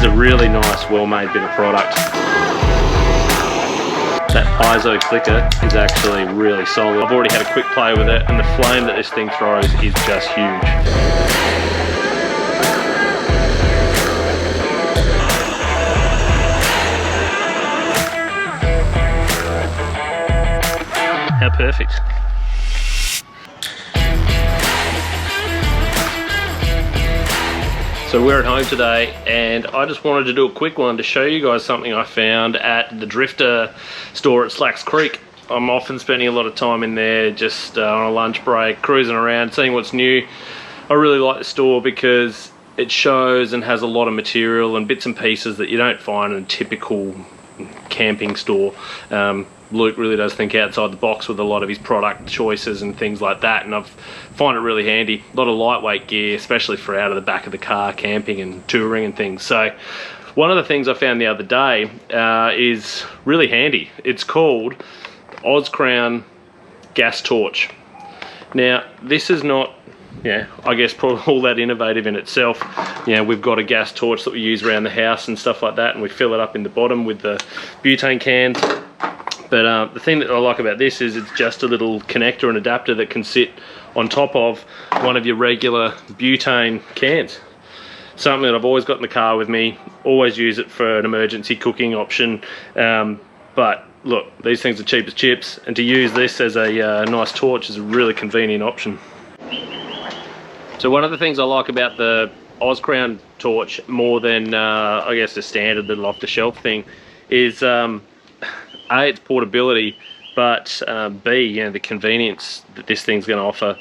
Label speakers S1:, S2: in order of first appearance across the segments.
S1: is a really nice, well-made bit of product. That piezo clicker is actually really solid. I've already had a quick play with it, and the flame that this thing throws is just huge. How perfect. So we're at home today, and I just wanted to do a quick one to show you guys something I found at the Drifta store at Slacks Creek. I'm often spending a lot of time in there just on a lunch break, cruising around, seeing what's new. I really like the store because it shows and has a lot of material and bits and pieces that you don't find in a typical camping store. Luke really does think outside the box with a lot of his product choices and things like that, and I find it really handy. A lot of lightweight gear, especially for out of the back of the car camping and touring and things. So one of the things I found the other day is really handy. It's called AusCrown Gas Torch. Now this is not, I guess probably all that innovative in itself. We've got a gas torch that we use around the house and stuff like that, and we fill it up in the bottom with the butane cans. But the thing that I like about this is it's just a little connector and adapter that can sit on top of one of your regular butane cans. Something that I've always got in the car with me, always use it for an emergency cooking option. But look, these things are cheap as chips, and to use this as a nice torch is a really convenient option. So one of the things I like about the AusCrown torch more than I guess the standard little off-the-shelf thing is A, its portability, but B, the convenience that this thing's going to offer.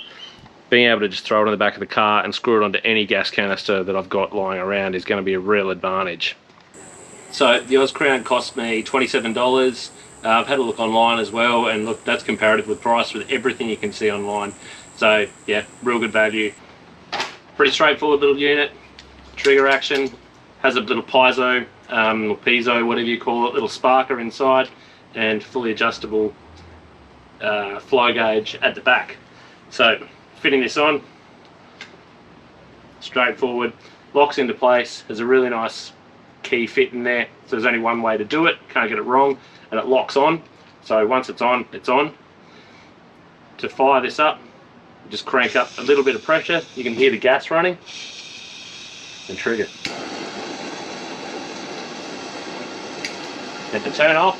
S1: Being able to just throw it on the back of the car and screw it onto any gas canister that I've got lying around is going to be a real advantage. So the AusCrown cost me $27. I've had a look online as well, and look, that's comparative with price with everything you can see online. So yeah, real good value. Pretty straightforward little unit. Trigger action, has a little piezo, or piezo, whatever you call it, little sparker inside, and fully adjustable flow gauge at the back. So fitting this on, straightforward, locks into place. There's a really nice key fit in there, so there's only one way to do it, can't get it wrong, and it locks on. So once it's on, it's on. To fire this up, just crank up a little bit of pressure, you can hear the gas running, and trigger. And to turn off,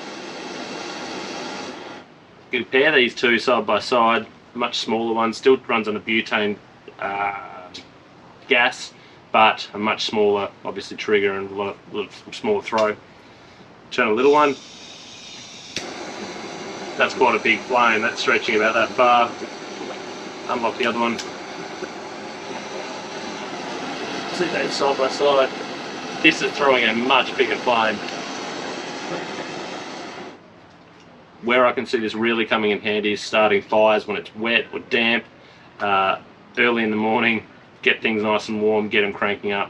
S1: you can pair these two side by side. A much smaller one still runs on a butane gas, but a much smaller, obviously, trigger and a lot smaller throw. Turn a little one, that's quite a big flame, that's stretching about that far. Unlock the other one. See those side by side. This is throwing a much bigger flame. Where I can see this really coming in handy is starting fires when it's wet or damp, early in the morning, get things nice and warm, get them cranking up.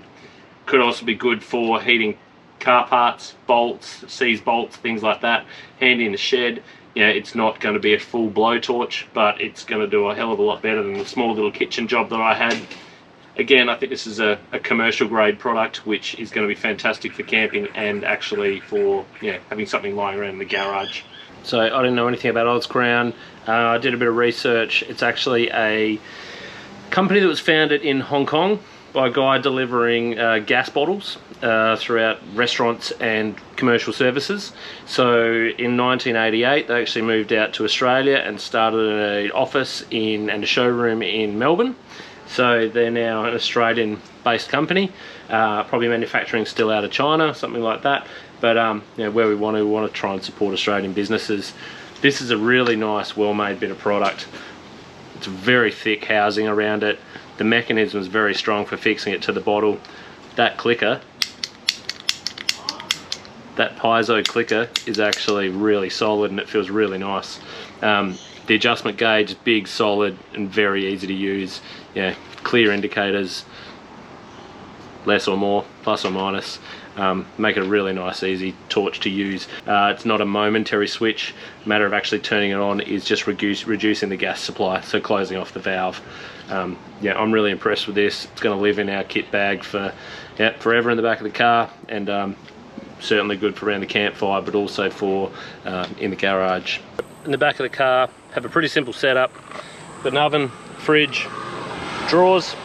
S1: Could also be good for heating car parts, bolts, seize bolts, things like that. Handy in the shed. It's not going to be a full blowtorch, but it's going to do a hell of a lot better than the small little kitchen job that I had. Again, I think this is a commercial grade product, which is going to be fantastic for camping and actually for having something lying around in the garage. So I didn't know anything about AusCrown. I did a bit of research. It's actually a company that was founded in Hong Kong by a guy delivering gas bottles throughout restaurants and commercial services. So in 1988 they actually moved out to Australia and started an office and a showroom in Melbourne. So they're now an Australian based company, probably manufacturing still out of China, something like that. But where we want to try and support Australian businesses. This is a really nice, well-made bit of product. It's a very thick housing around it. The mechanism is very strong for fixing it to the bottle. That clicker, that piezo clicker, is actually really solid, and it feels really nice. The adjustment gauge is big, solid, and very easy to use. Clear indicators, less or more, plus or minus. Make it a really nice, easy torch to use. It's not a momentary switch. The matter of actually turning it on is just reducing the gas supply, so closing off the valve. I'm really impressed with this. It's going to live in our kit bag for yeah, forever in the back of the car, and certainly good for around the campfire, but also for in the garage. In the back of the car, have a pretty simple setup. Got an oven, fridge, drawers,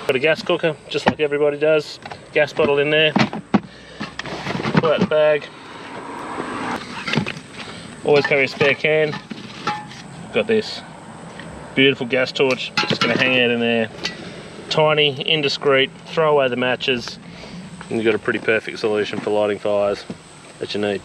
S1: got a gas cooker, just like everybody does. Gas bottle in there. Pull out the bag. Always carry a spare can. Got this beautiful gas torch, just gonna hang out in there. Tiny, indiscreet, throw away the matches, and you've got a pretty perfect solution for lighting fires that you need.